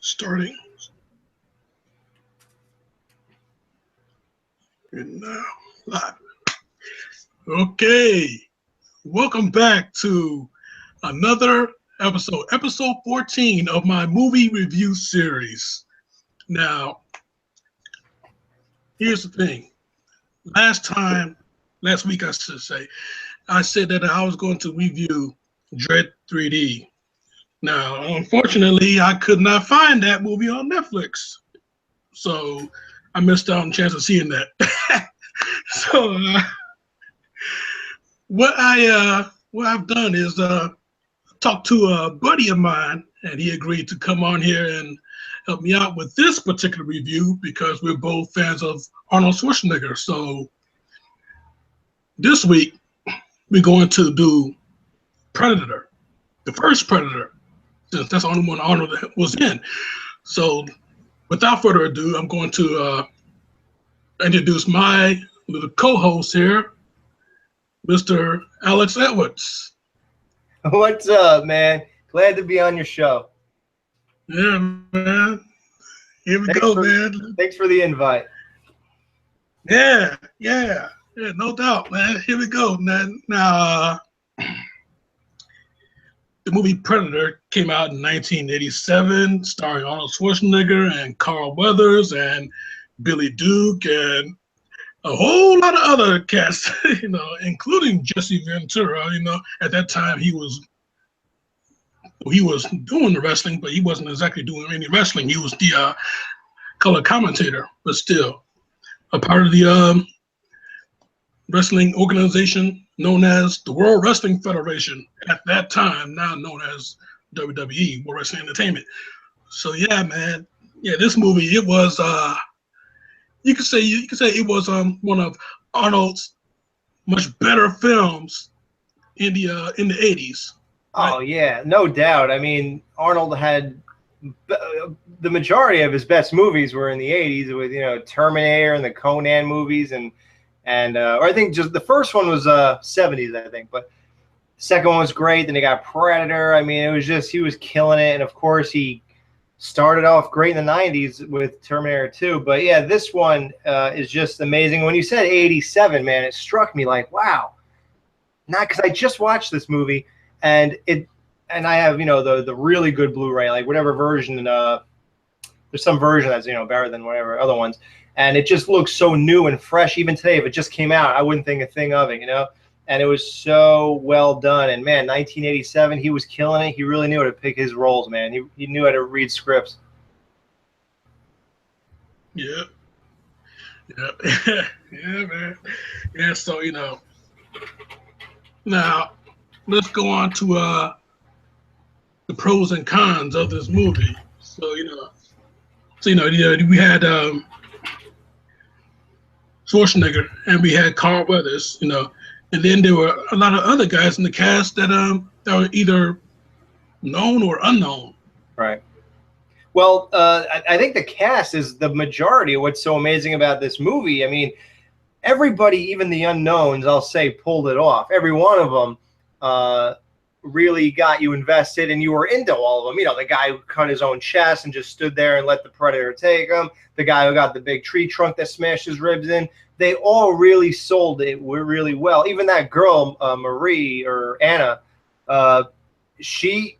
Starting. And now, live. Okay. Welcome back to another episode 14 of my movie review series. Now, here's the thing. Last week I should say, I said that I was going to review Dread 3D. Now, unfortunately, I could not find that movie on Netflix. So I missed out on the chance of seeing that. So what I've done is talk to a buddy of mine, and he agreed to come on here and help me out with this particular review because we're both fans of Arnold Schwarzenegger. So this week we're going to do Predator, the first Predator, since that's the only one Arnold was in. So without further ado, I'm going to introduce my little co-host here, Mr. Alex Edwards. What's up, man? Glad to be on your show. Yeah, man. Here we go, man. Thanks for the invite. Yeah, no doubt, man. Here we go, man. Now, the movie Predator came out in 1987, starring Arnold Schwarzenegger and Carl Weathers and Billy Duke and a whole lot of other cast, including Jesse Ventura. At that time he was doing the wrestling, but he wasn't exactly doing any wrestling. He was the color commentator, but still a part of the wrestling organization known as the World Wrestling Federation at that time, now known as WWE, World Wrestling Entertainment. So yeah, man, this movie, it was you could say it was one of Arnold's much better films in the 80s. Right? Oh yeah, no doubt. I mean, Arnold had the majority of his best movies were in the 80s with Terminator and the Conan movies and or I think just the first one was 70s, I think, but the second one was great. Then he got Predator. I mean, it was just, he was killing it, and of course he started off great in the 90s with Terminator 2. But yeah, this one is just amazing. When you said 87, man, it struck me like, wow. Not because I just watched this movie and I have, the really good Blu-ray, like whatever version, there's some version that's, better than whatever other ones. And it just looks so new and fresh. Even today, if it just came out, I wouldn't think a thing of it, And it was so well done. And man, 1987, he was killing it. He really knew how to pick his roles, man. He knew how to read scripts. Yeah. Yeah, man. Yeah, so, now let's go on to the pros and cons of this movie. So, we had Schwarzenegger and we had Carl Weathers, and then there were a lot of other guys in the cast that were either known or unknown. Right. Well, I think the cast is the majority of what's so amazing about this movie. I mean, everybody, even the unknowns, I'll say, pulled it off. Every one of them really got you invested, and you were into all of them. The guy who cut his own chest and just stood there and let the Predator take him. The guy who got the big tree trunk that smashed his ribs in. They all really sold it really well. Even that girl, Marie or Anna, she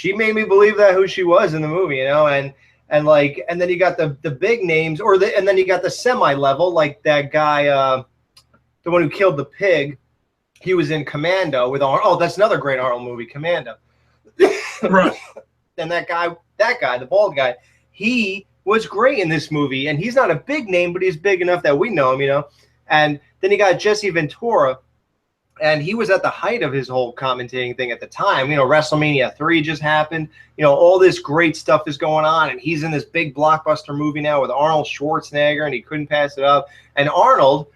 made me believe that who she was in the movie, and then you got the big names, and then you got the semi-level, like that guy, the one who killed the pig. He was in Commando with Arnold. Oh, that's another great Arnold movie, Commando. Right. And that guy, the bald guy, he was great in this movie, and he's not a big name, but he's big enough that we know him, And then you got Jesse Ventura, and he was at the height of his whole commentating thing at the time. WrestleMania 3 just happened. All this great stuff is going on, and he's in this big blockbuster movie now with Arnold Schwarzenegger, and he couldn't pass it up. And Arnold,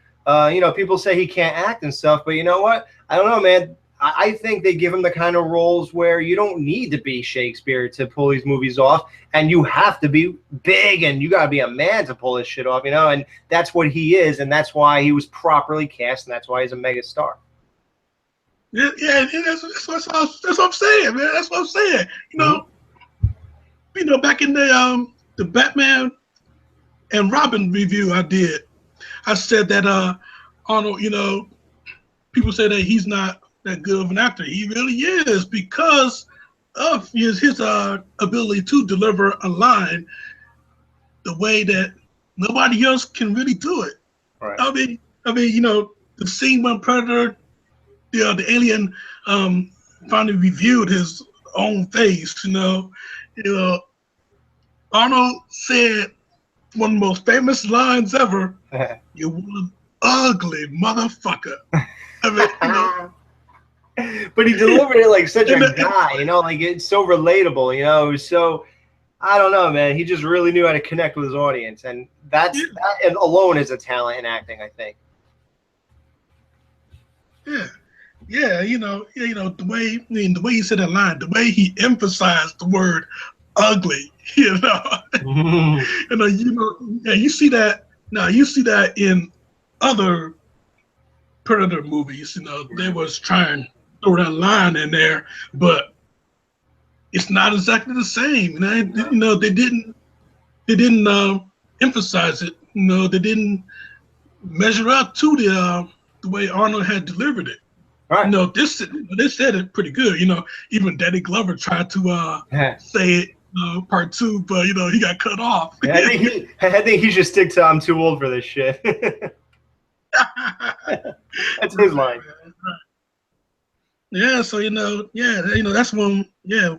people say he can't act and stuff, but you know what? I don't know, man. I think they give him the kind of roles where you don't need to be Shakespeare to pull these movies off, and you have to be big, and you got to be a man to pull this shit off, and that's what he is, and that's why he was properly cast, and that's why he's a mega star. Yeah, that's what I'm saying, man. That's what I'm saying. back in the Batman and Robin review I did, I said that Arnold, people say that he's not that good of an actor. He really is because of his ability to deliver a line the way that nobody else can really do it. Right. I mean, the scene when Predator, the alien, finally reviewed his own face. Arnold said one of the most famous lines ever. "You one ugly motherfucker." I mean, but he delivered it like such a guy, like it's so relatable, it was so, I don't know, man. He just really knew how to connect with his audience, and that alone is a talent in acting, I think. Yeah, the way he said that line, the way he emphasized the word ugly, you see that now. You see that in other Predator movies. They was trying to throw that line in there, but it's not exactly the same. They didn't emphasize it. They didn't measure up to the way Arnold had delivered it. Right. They said it pretty good. Even Danny Glover tried to say it part two, but he got cut off. Yeah, I think he should stick to "I'm too old for this shit." That's his line. Yeah, so that's one. Yeah,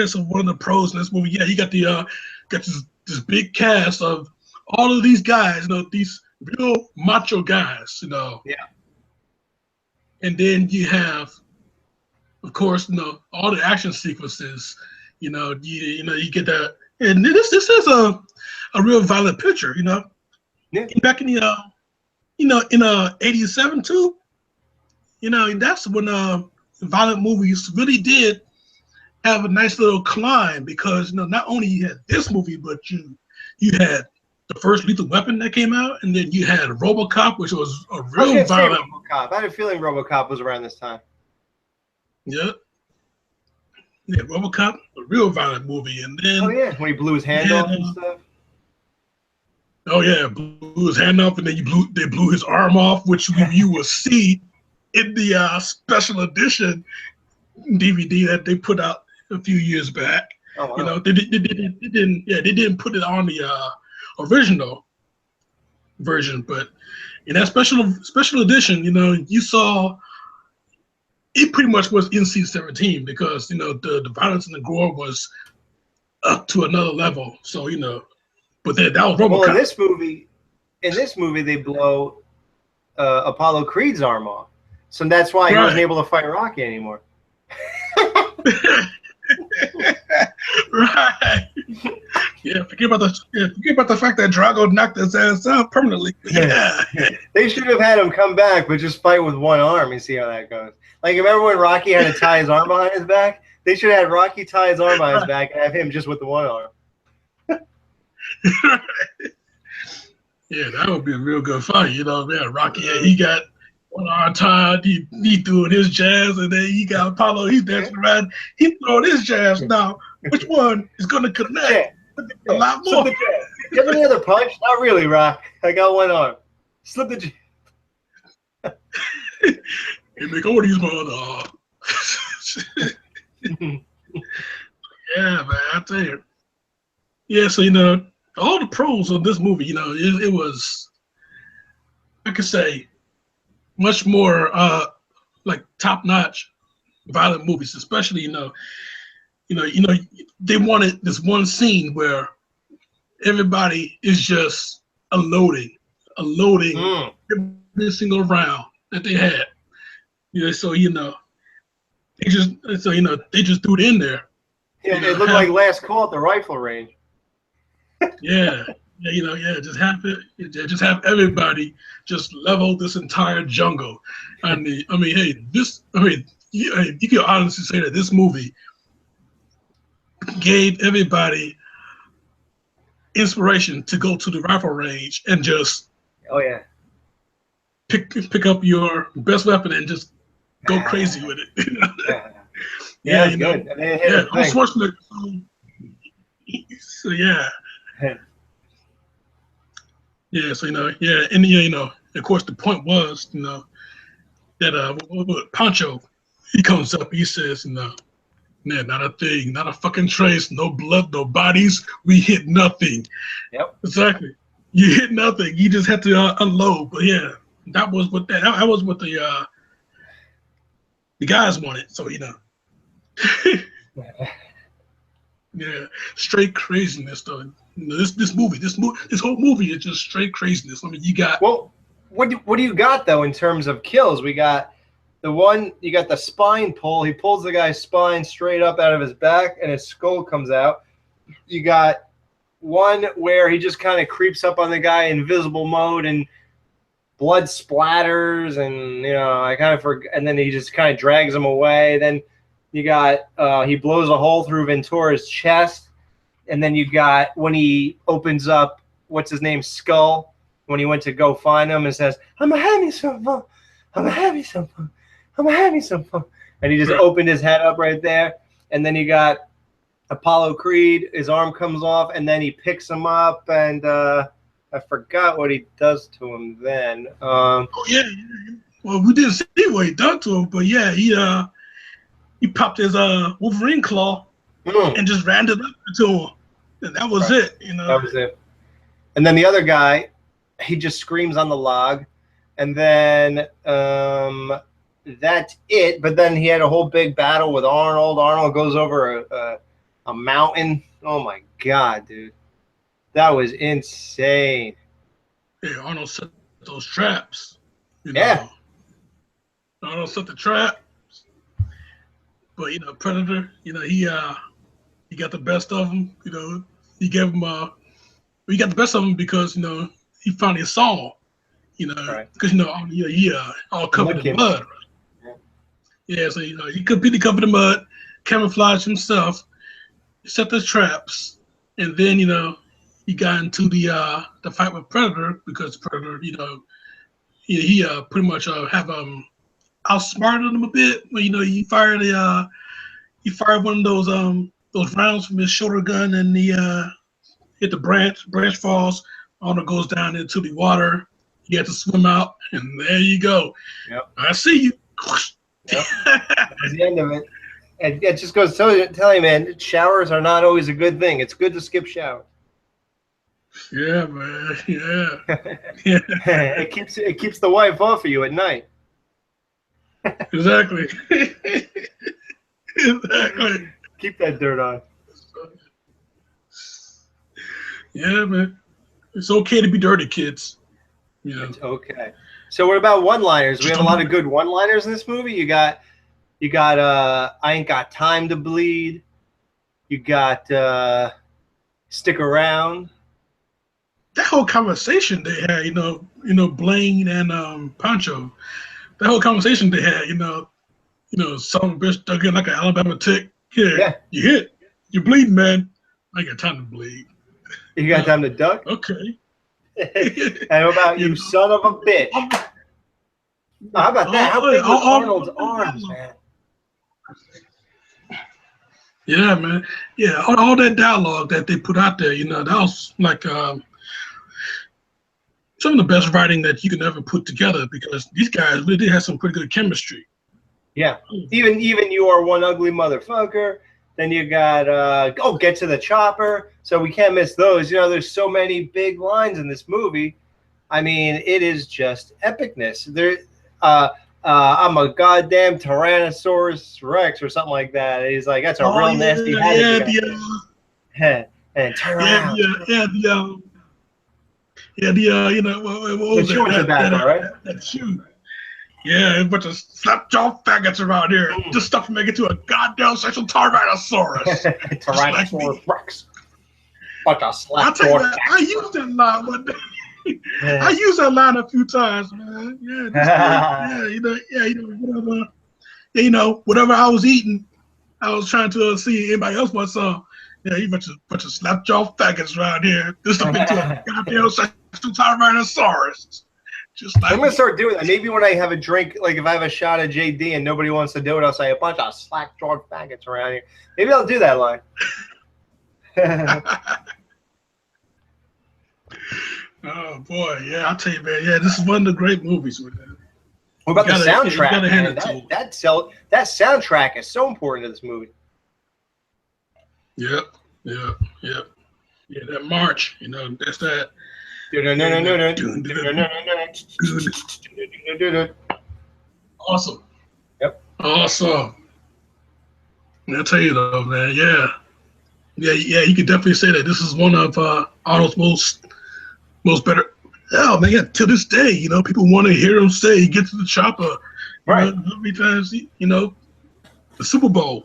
so one of the pros in this movie. Yeah, you got this big cast of all of these guys. These real macho guys. Yeah. And then you have, of course, all the action sequences. You get that, and this is a real violent picture. Yeah. Back in the in 87 too. That's when violent movies really did have a nice little climb because not only you had this movie, but you had the first Lethal Weapon that came out, and then you had RoboCop, which was a real violent. RoboCop. I had a feeling RoboCop was around this time. Yeah, RoboCop, a real violent movie, and then when he blew his hand off and stuff. Oh yeah, blew his hand off, and then they blew his arm off, which you will see in the special edition DVD that they put out a few years back. Oh, wow. They didn't put it on the original version, but in that special edition, you saw it pretty much was NC-17 because the violence and the gore was up to another level. So but that was RoboCop. Well, in this movie, they blow Apollo Creed's arm off, so that's why he wasn't able to fight Rocky anymore. Right. Yeah, forget about the fact that Drago knocked his ass out permanently. Yeah. They should have had him come back, but just fight with one arm and see how that goes. Like, remember when Rocky had to tie his arm behind his back? They should have had Rocky tie his arm behind his back and have him just with the one arm. Yeah, that would be a real good fight. Rocky, he got one arm tied, he doing his jazz, and then he got Apollo, he's dancing around, he throwing his jazz. Now, which one is going to connect? A lot more. Do you have any other punch? Not really, Rock. I got one arm. Slip the jazz. Hey, make all these mother. Yeah, man, I tell you. Yeah, so all the pros of this movie, it was, I could say, much more like top-notch violent movies, especially they wanted this one scene where everybody is just unloading every single round that they had. So they just threw it in there. Yeah, it looked like last call at the rifle range. Just have everybody just level this entire jungle. You can honestly say that this movie gave everybody inspiration to go to the rifle range and just pick up your best weapon and just go crazy with it. Good. Arnold So yeah. Yeah, so yeah, and of course the point was, that Pancho, he comes up, he says, nah, not a thing, not a fucking trace, no blood, no bodies, we hit nothing. Yep. Exactly. You hit nothing. You just had to unload. But yeah, that was what the guys wanted. So yeah, straight craziness though. This whole movie is just straight craziness. I mean, you got what do you got though in terms of kills? We got you got the spine pull. He pulls the guy's spine straight up out of his back, and his skull comes out. You got one where he just kind of creeps up on the guy in invisible mode, and blood splatters, and I kind of forget, and then he just kind of drags him away. Then you got he blows a hole through Ventura's chest, and then you got when he opens up what's his name's skull when he went to go find him and says, "I'm having some fun. I'm having some fun. I'm having some fun," and he just opened his head up right there. And then you got Apollo Creed. His arm comes off, and then he picks him up, and I forgot what he does to him then. Oh yeah. Well, we didn't see what he done to him, but yeah, he popped his Wolverine claw and just ran it up to him, and that was it. That was it. And then the other guy, he just screams on the log, and then that's it. But then he had a whole big battle with Arnold. Arnold goes over a mountain. Oh my god, dude. That was insane. Yeah, Arnold set those traps. Yeah. Arnold set the trap. But Predator, he got the best of him. He gave him he got the best of him because he finally saw him. Because he all covered in mud. Right? Yeah, so he completely covered in mud, camouflaged himself, set the traps, and then he got into the fight with Predator because Predator, he pretty much have outsmarted him a bit. But he fired one of those rounds from his shoulder gun, and he hit the branch. Branch falls. Arnold goes down into the water. He had to swim out, and there you go. Yep. I see you. Yep. That's the end of it. And it just goes to tell you, man, showers are not always a good thing. It's good to skip showers. Yeah, man. Yeah. It keeps the wife off of you at night. Exactly. Exactly. Keep that dirt on. Yeah, man. It's okay to be dirty, kids. It's okay. So what about one-liners? We have a lot of good one-liners in this movie. You got I Ain't Got Time to Bleed. You got Stick Around. That whole conversation they had, Blaine and Pancho. That whole conversation they had, some bitch dug in like an Alabama tick. Yeah. You hit. You're bleeding, man. I ain't got time to bleed. You got time to duck? Okay. And how about you son of a bitch? How about that? How big was Arnold's arms, man? Yeah, man. Yeah, all that dialogue that they put out there, that was like some of the best writing that you can ever put together because these guys really did have some pretty good chemistry. Yeah. Even You Are One Ugly Motherfucker. Then you got Get to the Chopper. So we can't miss those. There's so many big lines in this movie. I mean, it is just epicness. I'm a goddamn Tyrannosaurus Rex or something like that. He's like, that's a real nasty head. And turn around. What was that? Right? That shoe. Yeah, a bunch of slapjaw faggots around here. Just stuff to make it to a goddamn sexual Tyrannosaurus. Tyrannosaurus Rex. Bunch of I'll tell you what, I used that line one day. I used that line a few times, man. Whatever I was eating, I was trying to see anybody else want some. Yeah, you bunch of slapjaw faggots around here. This stuff into a goddamn sexual Tyrannosaurus. I'm gonna start doing that. Maybe when I have a drink, like if I have a shot of JD and nobody wants to do it, I'll say a bunch of slack-jawed faggots around here. Maybe I'll do that line. Oh boy, yeah, I'll tell you, man. Yeah, this is one of the great movies, man. What about the soundtrack, you hand man? it to him. That soundtrack is so important to this movie. Yep, yep, yep. Yeah, that march, you know, that's that. Awesome. Yep. Awesome. I'll tell you though, man. Yeah, yeah. You could definitely say that this is one of Arnold's most better. Oh man, yeah. To this day, you know, people want to hear him say, "Get to the chopper." Right. How many times, you know, the Super Bowl.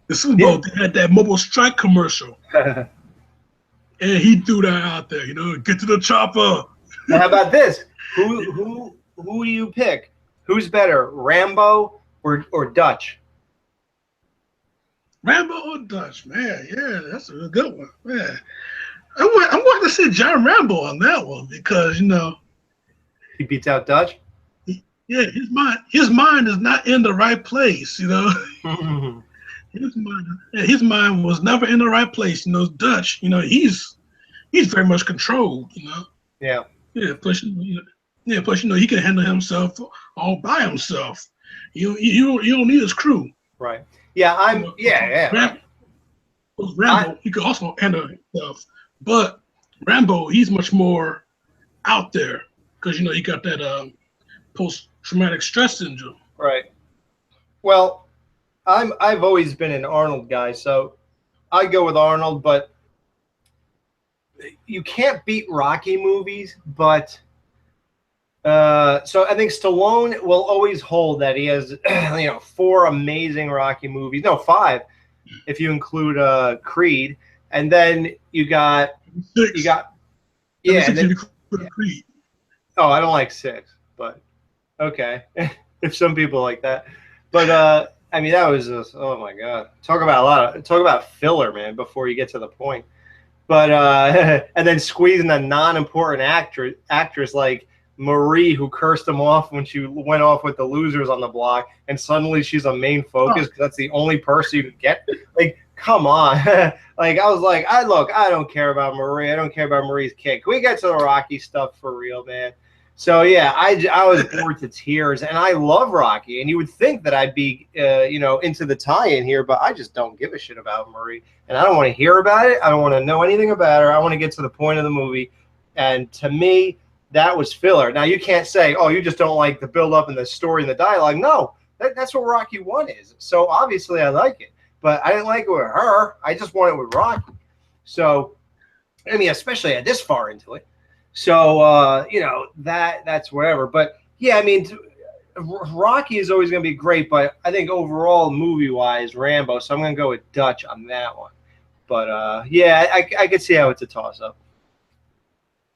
The Super Bowl, they had that mobile strike commercial. And he threw that out there, you know, get to the chopper. Now, how about this? Who do you pick? Who's better, Rambo or Dutch? Rambo or Dutch, man. Yeah, that's a good one, man. I'm going to say John Rambo on that one because, you know, He beats out Dutch. yeah, his mind is not in the right place, you know. His mind was never in the right place. You know, Dutch, you know, he's very much controlled, you know. Yeah. Yeah, plus you know, he can handle himself all by himself. You don't need his crew. Right. Yeah, You know, Rambo, he could also handle himself, but Rambo, he's much more out there because you know he got that post-traumatic stress syndrome. Right. Well, I've always been an Arnold guy, so I go with Arnold, but you can't beat Rocky movies, but so I think Stallone will always hold that he has 4 amazing Rocky movies. No, 5 if you include Creed. And then you got 6. Yeah, and then, Creed. oh, I don't like 6, but okay. If some people like that. But I mean that was just, oh my god. Talk about filler, man, before you get to the point. But and then squeezing a non-important actress like Marie, who cursed him off when she went off with the losers on the block, and suddenly she's a main focus because that's the only person you could get. Like, come on. Like, I was like, I don't care about Marie. I don't care about Marie's kid. Can we get to the Rocky stuff for real, man? So yeah, I was bored to tears, and I love Rocky. And you would think that I'd be into the tie-in here, but I just don't give a shit about Marie, and I don't want to hear about it. I don't want to know anything about her. I want to get to the point of the movie, and to me, that was filler. Now you can't say, oh, you just don't like the build-up and the story and the dialogue. No, that's what Rocky 1 is. So obviously I like it, but I didn't like it with her. I just want it with Rocky. So, I mean, especially at this far into it. So, that's whatever. But yeah, I mean, Rocky is always going to be great, but I think overall movie-wise, Rambo. So I'm going to go with Dutch on that one. But yeah, I could see how it's a toss-up.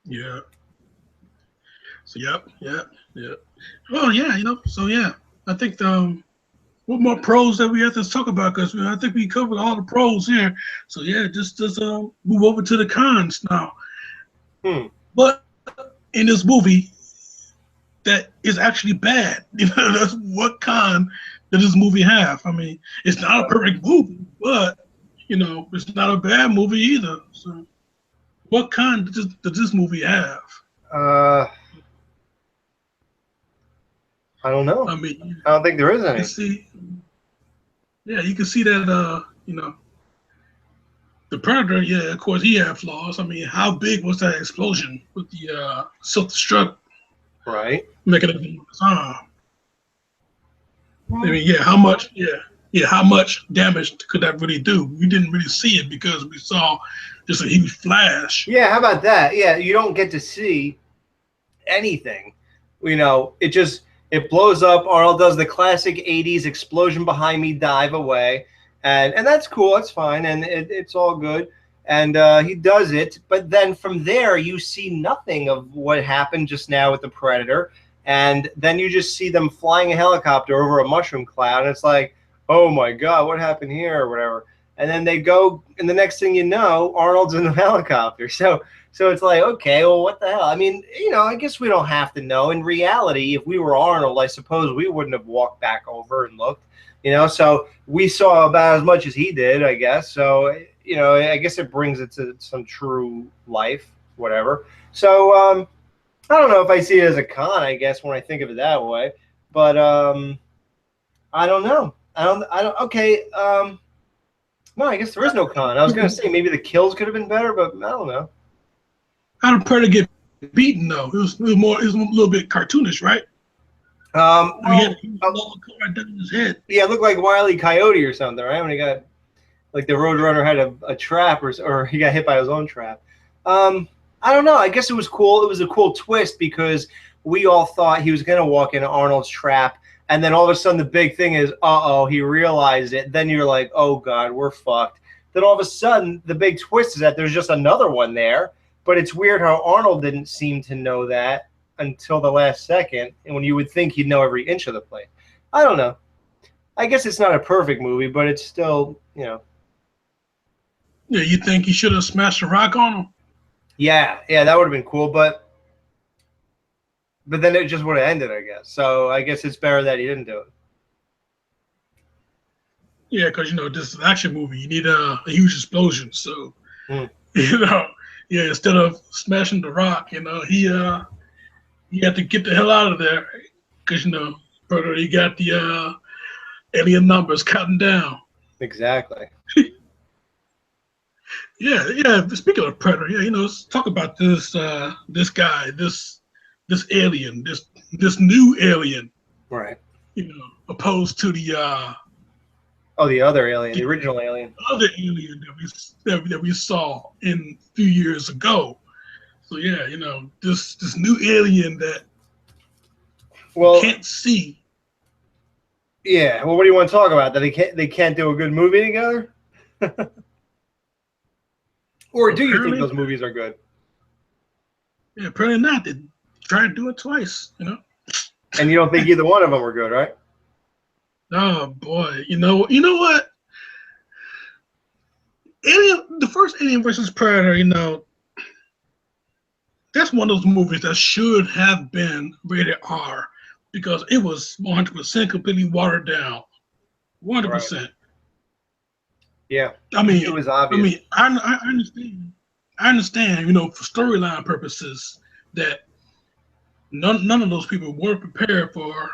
Yeah. So yep. Well, yeah, So yeah, I think what more pros that we have to talk about because I think we covered all the pros here. So yeah, just move over to the cons now. But in this movie, that is actually bad. That's what con does this movie have? I mean, it's not a perfect movie, but it's not a bad movie either. So, what con does this movie have? I don't know. I mean, I don't think there is any. You can see that. The Predator. Yeah, of course, he had flaws. I mean, how big was that explosion with the self-destruct? Right. Mechanism of his arm. I mean, yeah, how much? Yeah, how much damage could that really do? We didn't really see it because we saw just a huge flash. Yeah, how about that? Yeah, you don't get to see anything. It blows up. Arnold does the classic 80s explosion behind me, dive away. And that's cool. That's fine. And it's all good. And he does it. But then from there, you see nothing of what happened just now with the Predator. And then you just see them flying a helicopter over a mushroom cloud. And it's like, oh, my God, what happened here or whatever. And then they go, and the next thing you know, Arnold's in the helicopter. So it's like, okay, well, what the hell? I mean, I guess we don't have to know. In reality, if we were Arnold, I suppose we wouldn't have walked back over and looked, So we saw about as much as he did, I guess. So, you know, I guess it brings it to some true life, whatever. So I don't know if I see it as a con, I guess, when I think of it that way. But I don't know. Okay. No, I guess there is no con. I was going to say maybe the kills could have been better, but I don't know. How did Predator get beaten though? It was a little bit cartoonish, right? Well, he had right down his head. Yeah, it looked like Wile E. Coyote or something, right? When he got, like, the Roadrunner had a trap, or he got hit by his own trap. I don't know. I guess it was cool. It was a cool twist because we all thought he was going to walk into Arnold's trap, and then all of a sudden the big thing is, uh-oh, he realized it. Then you're like, oh, God, we're fucked. Then all of a sudden the big twist is that there's just another one there, but it's weird how Arnold didn't seem to know that until the last second, and when you would think he'd know every inch of the place. I don't know. I guess it's not a perfect movie, but it's still, you know. Yeah, you think he should have smashed a rock on him? Yeah, that would have been cool, but then it just would have ended, I guess. So I guess it's better that he didn't do it. Yeah, because this is an action movie. You need a huge explosion. So yeah, instead of smashing the rock, he had to get the hell out of there because Predator, he got the alien numbers counting down. Exactly. Yeah. Speaking of Predator, let's talk about this this guy, this alien, this new alien, right? Opposed to the the other alien, the original alien, other alien that we saw a few years ago. So yeah, this new alien that we can't see. Yeah. Well, what do you want to talk about? That they can't do a good movie together? Or do you think those movies are good? Yeah, apparently not. They tried to do it twice, And you don't think either one of them were good, right? Oh boy, you know what? The first Alien versus Predator, that's one of those movies that should have been rated R because it was 100% completely watered down, 100%. Right. Yeah, I mean, it was obvious. I understand. I understand, for storyline purposes, that none of those people were prepared for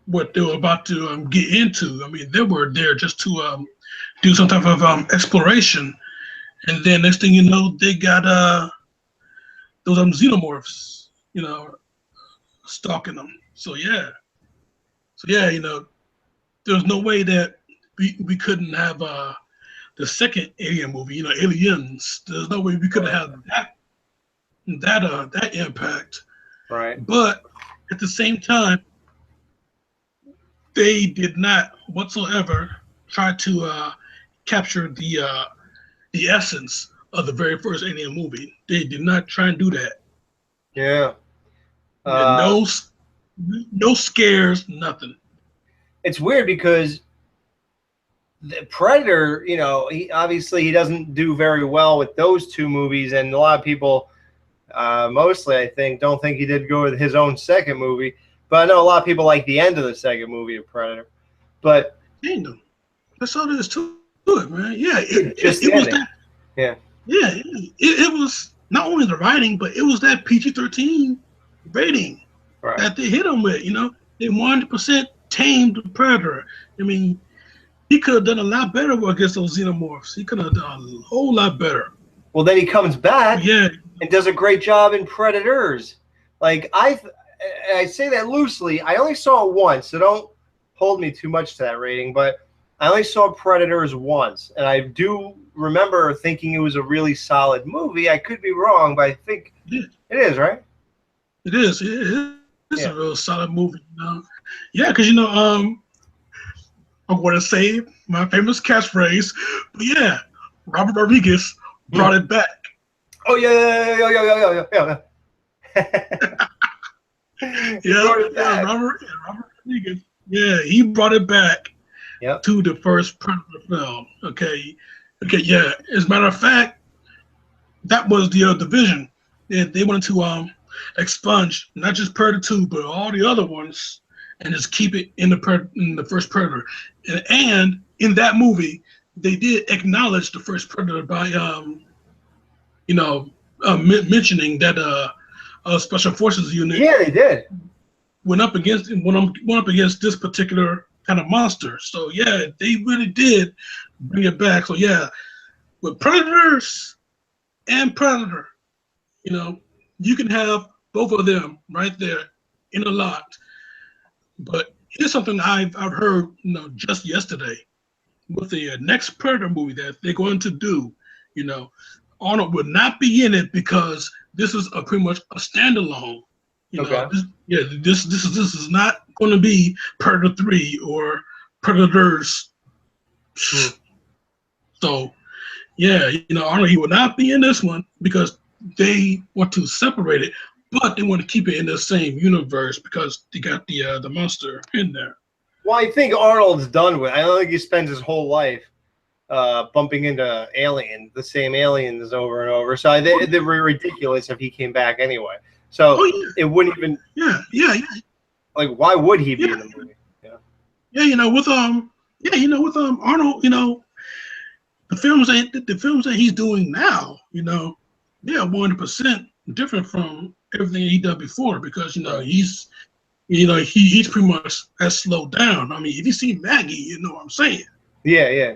what they were about to get into. I mean, they were there just to do some type of exploration, and then next thing you know, they got those xenomorphs, stalking them. So yeah, there's no way that we couldn't have the second Alien movie, Aliens. There's no way we could have that impact. Right. But at the same time, they did not whatsoever try to capture the essence of the very first Alien movie. They did not try and do that. Yeah. No scares, nothing. It's weird because the Predator, he doesn't do very well with those two movies, and a lot of people, mostly I think, don't think he did go with his own second movie. But I know a lot of people like the end of the second movie of Predator. But that's all there is to it, man. Yeah, it was that. Yeah. Yeah, it was not only the writing, but it was that PG-13 rating that they hit him with. They 100% tamed the Predator. I mean, he could have done a lot better against those xenomorphs. He could have done a whole lot better. Well, then he comes back and does a great job in Predators. Like, I say that loosely. I only saw it once, so don't hold me too much to that rating, but I only saw Predators once, and I do remember thinking it was a really solid movie. I could be wrong, but I think it is, right? It is. It's a real solid movie. Yeah, because I'm going to say my famous catchphrase, but yeah, Robert Rodriguez brought it back. Oh yeah. Robert Rodriguez. Yeah, he brought it back to the first Predator film. Okay, yeah. As a matter of fact, that was the division. They wanted to expunge not just Predator 2, but all the other ones, and just keep it in the first Predator. And in that movie, they did acknowledge the first Predator by mentioning that special forces unit Yeah, they did. went up against this particular kind of monster. So yeah, they really did bring it back. So yeah, with Predators and Predator, you can have both of them right there in a lot. But here's something I've heard, just yesterday with the next Predator movie that they're going to do. Arnold will not be in it because this is pretty much a standalone. Okay. This is not going to be Predator 3 or Predators. So yeah, Arnold, he will not be in this one because they want to separate it, but they want to keep it in the same universe because they got the monster in there. Well, I think Arnold's done with. I don't think he spends his whole life bumping into the same aliens over and over. So it'd be ridiculous if he came back anyway. So it wouldn't even. Yeah. Like, why would he be in the movie? Yeah, with Arnold, the films that he's doing now, they're 100% different from everything he done before because he's pretty much has slowed down. I mean, if you see Maggie, you know what I'm saying. Yeah.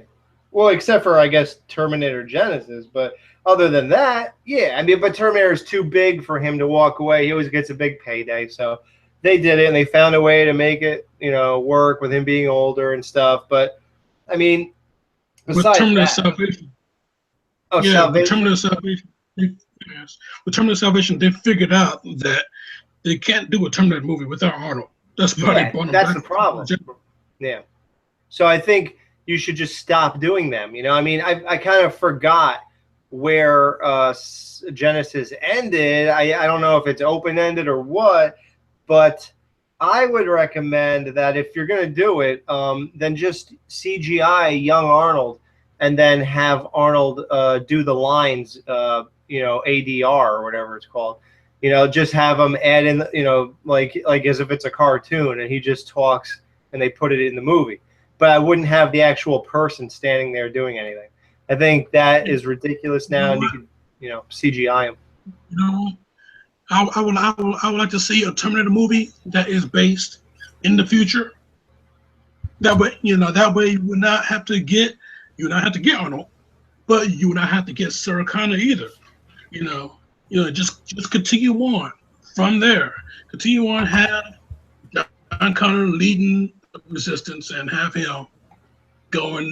Well, except for I guess Terminator Genesis, but other than that, yeah. I mean, but Terminator is too big for him to walk away. He always gets a big payday, so they did it and they found a way to make it, work with him being older and stuff. But I mean, besides Terminator that, Salvation. Oh, yeah, Salvation. With Terminator Salvation. Yes. With Terminator Salvation, they figured out that they can't do a Terminator movie without Arnold. That's why they brought him back. That's the problem. Yeah. So I think you should just stop doing them. I mean, I kind of forgot where Genesis ended. I don't know if it's open-ended or what, but I would recommend that if you're going to do it, then just CGI young Arnold and then have Arnold do the lines, ADR or whatever it's called. Just have him add in, like as if it's a cartoon and he just talks and they put it in the movie. But I wouldn't have the actual person standing there doing anything. I think that is ridiculous now, and you can, CGI him. I would like to see a Terminator movie that is based in the future. That way, you would not have to get Arnold, but you would not have to get Sarah Connor either. Just continue on from there. Continue on, have John Connor leading the resistance and have him going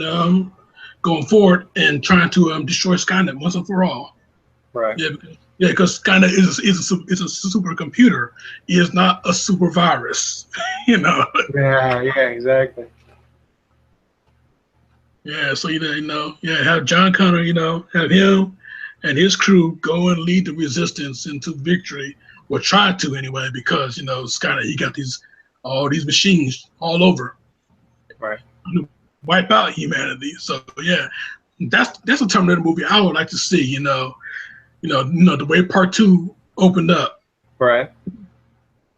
forward and trying to destroy Skynet once and for all. Right. Yeah, because Skynet is a supercomputer. It is not a super virus. Yeah, exactly. Yeah, so have John Connor, have him and his crew go and lead the resistance into victory, or try to anyway, because Skynet, he got all these machines all over. Right. Wipe out humanity. So yeah, that's a Terminator movie I would like to see. The way Part 2 opened up. Right.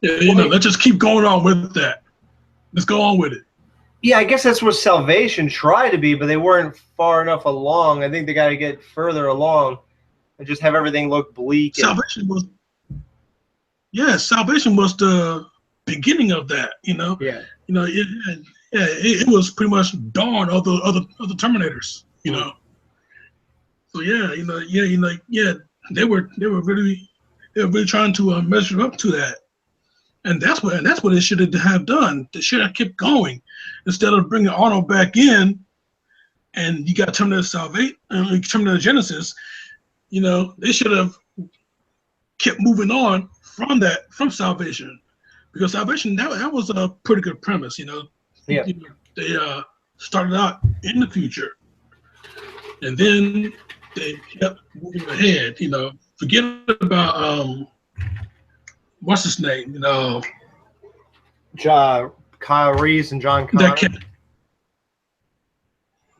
Yeah, let's just keep going on with that. Let's go on with it. Yeah, I guess that's what Salvation tried to be, but they weren't far enough along. I think they got to get further along and just have everything look bleak. Salvation was the beginning of that. Yeah. It was pretty much dawn of the Terminators. So they were really trying to measure up to that. And that's what they should have done. They should have kept going instead of bringing Arnold back in. And you got Terminator Genesis. They should have kept moving on from Salvation, because Salvation that was a pretty good premise. Yeah. They started out in the future, and then they kept moving ahead. Forget about what's his name? Kyle Reese and John Connor.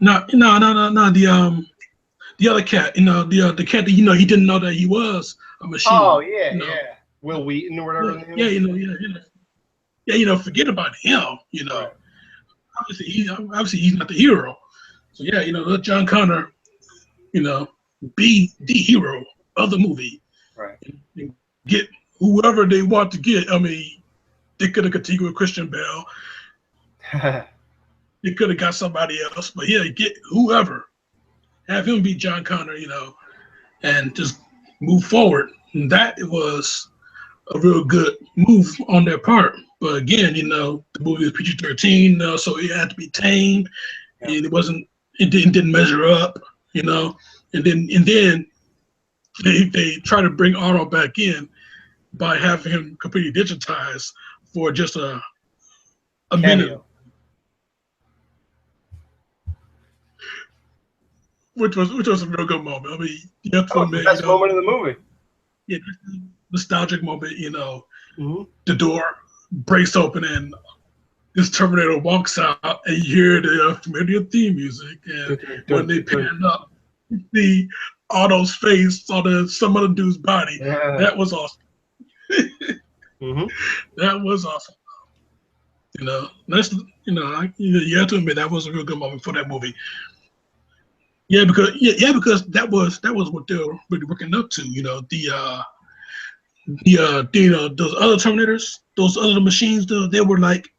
No. The other cat. The cat that he didn't know that he was a machine. Oh yeah. Will Wheaton or whatever. Yeah. Forget about him. Right. Obviously he's not the hero. So yeah, let John Connor, be the hero of the movie Right. and get whoever they want to get. I mean, they could have continued with Christian Bale. They could have got somebody else, but yeah, get whoever. Have him be John Connor, and just move forward. And that was a real good move on their part. But again, the movie was PG-13, so it had to be tamed. Yeah. And it didn't measure up, and then they try to bring Arnold back in by having him completely digitized for just a minute, which was a real good moment. I mean, you have to admit, the best moment of the movie. Yeah, nostalgic moment. Mm-hmm. The door breaks open and this Terminator walks out, and you hear the familiar theme music. And when they pan up, you see Otto's face on some other dude's body. Yeah. That was awesome. Mm-hmm. That was awesome. That's you have to admit that was a real good moment for that movie. Yeah, because that was what they were really working up to. Those other Terminators, those other machines, they were like,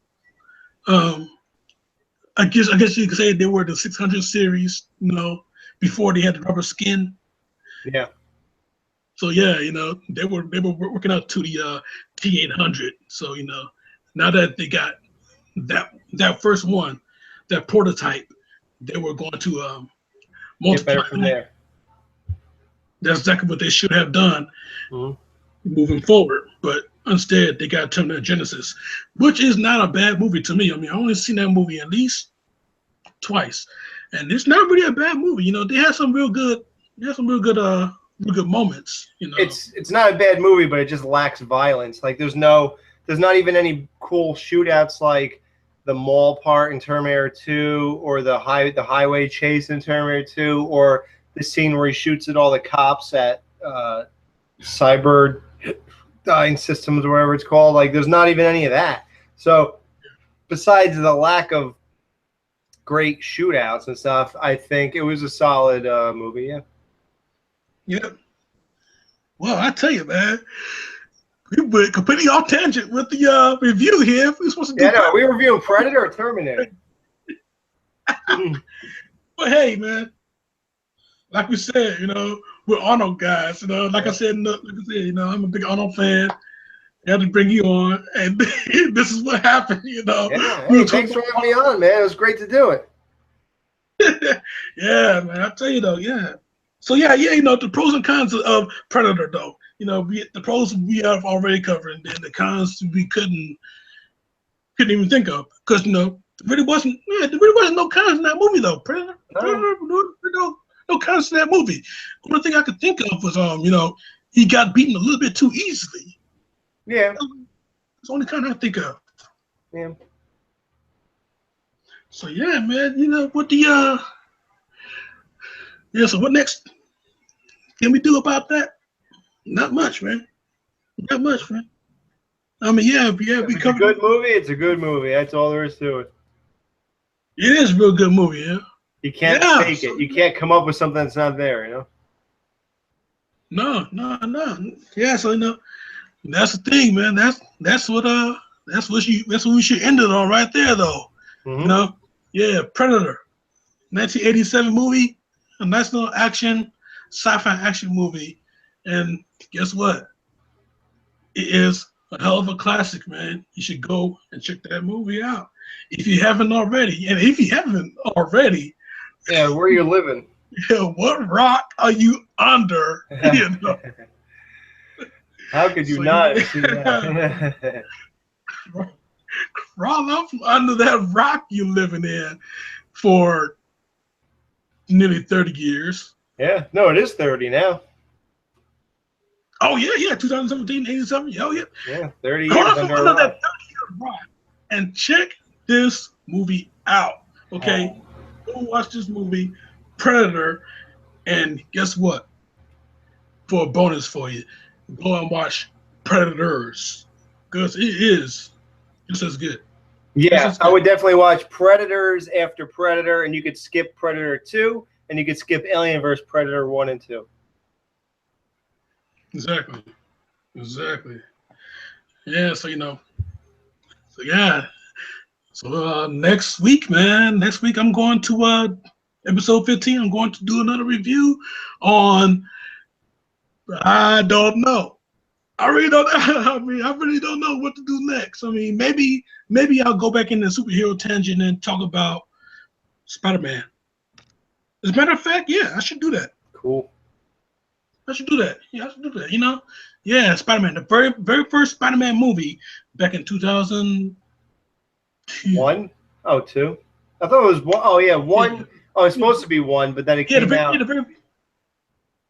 I guess you could say they were the 600 series, before they had the rubber skin. Yeah. So yeah, they were working out to the T800. So now that they got that first one, that prototype, they were going to multiply. Get better from there. That's exactly what they should have done moving forward. But instead, they got Terminator Genesis, which is not a bad movie to me. I mean, I only seen that movie at least twice, and it's not really a bad movie. They had some real good, real good moments. It's not a bad movie, but it just lacks violence. Like there's not even any cool shootouts like the mall part in Terminator 2, or the highway chase in Terminator 2, or the scene where he shoots at all the cops at Cyber Dying Systems or whatever it's called. Like there's not even any of that. So besides the lack of great shootouts and stuff, I think it was a solid movie. Yeah. Yep. Well, I tell you, man, we went completely off tangent with the review here. We're supposed to do. Yeah, no, are we reviewing Predator or Terminator? But hey, man, like we said, we're Arnold guys. Like I said, I'm a big Arnold fan. I had to bring you on, and this is what happened. Yeah, hey, thanks for having me on, man. It was great to do it. Yeah, man. I tell you though, yeah. So yeah, the pros and cons of Predator, though. The pros we have already covered, and then the cons we couldn't even think of, because there really wasn't no cons in that movie though. Predator, no cons in that movie. The only thing I could think of was he got beaten a little bit too easily. Yeah, it's the only kind I think of. Yeah. So yeah, man, what the so what next can we do about that? Not much, man. Not much, man. I mean, yeah, we covered. It's a good movie. It's a good movie. That's all there is to it. It is a real good movie, yeah. You can't fake it. You can't come up with something that's not there, No. Yeah, so that's the thing, man. That's what we should end it on right there, though. Mm-hmm. Yeah, Predator, 1987 movie, a nice little sci-fi action movie, and guess what? It is a hell of a classic, man. You should go and check that movie out if you haven't already. And if you haven't already, yeah, where are you living? Yeah, what rock are you under? How could you not see that? Crawl up from under that rock you're living in for nearly 30 years. Yeah, no, it is 30 now. Oh, yeah, 2017, 87. Oh, yeah. Yeah, 30 years under a rock. That 30-year rock. And check this movie out, okay? Go watch this movie, Predator, and guess what? For a bonus for you, go and watch Predators, because it is just as good. Yeah, I would definitely watch Predators after Predator, and you could skip Predator 2, and you could skip Alien vs. Predator 1 and 2. Exactly. Exactly. Yeah, so so yeah. So next week, man, next week I'm going to episode 15. I'm going to do another review on I don't know. I really don't. I mean, I really don't know what to do next. I mean, maybe I'll go back in the superhero tangent and talk about Spider-Man. As a matter of fact, yeah, I should do that. Cool. I should do that. Yeah, I should do that. Yeah, Spider-Man, the very first Spider-Man movie back in 2002. 1? Oh, 2. I thought it was 1. Oh yeah, 1. Yeah. Oh, it's supposed to be 1, but then it came out.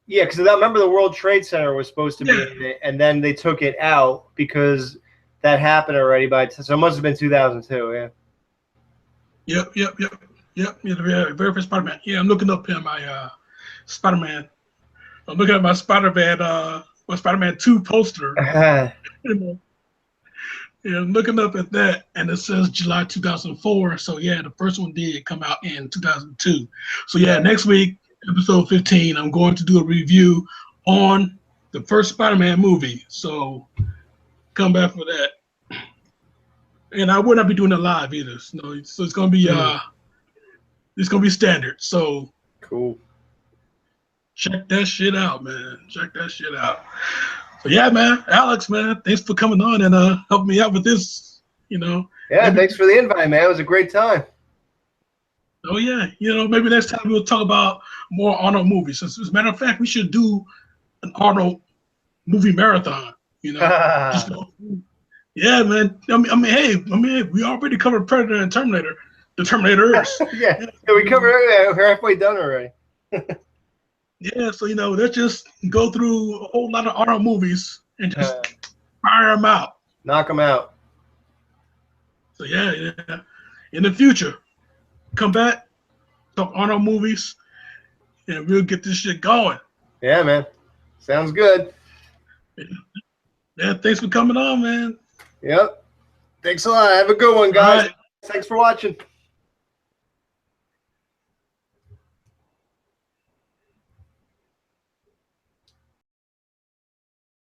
Yeah, because I remember the World Trade Center was supposed to be in it, and then they took it out because that happened already. So it must have been 2002. Yeah. Yep. Yeah, the very first Spider-Man. Yeah, I'm looking up here my Spider-Man. I'm looking at my Spider-Man 2 poster. Yeah, I'm looking up at that, and it says July 2004. So yeah, the first one did come out in 2002. So yeah, next week, episode 15, I'm going to do a review on the first Spider-Man movie. So come back for that. And I would not be doing it live either. So it's gonna be standard. So cool. Check that shit out, man. Check that shit out. So yeah, man, Alex, man, thanks for coming on and helping me out with this. Yeah, thanks for the invite, man. It was a great time. Oh yeah, maybe next time we'll talk about more Arnold movies. As a matter of fact, we should do an Arnold movie marathon. Yeah, man. I mean, hey, we already covered Predator and Terminator. The Terminators. yeah, we covered everything. We're halfway done already. Yeah, so let's just go through a whole lot of Arnold movies and just fire them out. Knock them out. So yeah. In the future, come back, talk Arnold movies, and we'll get this shit going. Yeah, man. Sounds good. Yeah, thanks for coming on, man. Yep. Thanks a lot. Have a good one, guys. Right. Thanks for watching.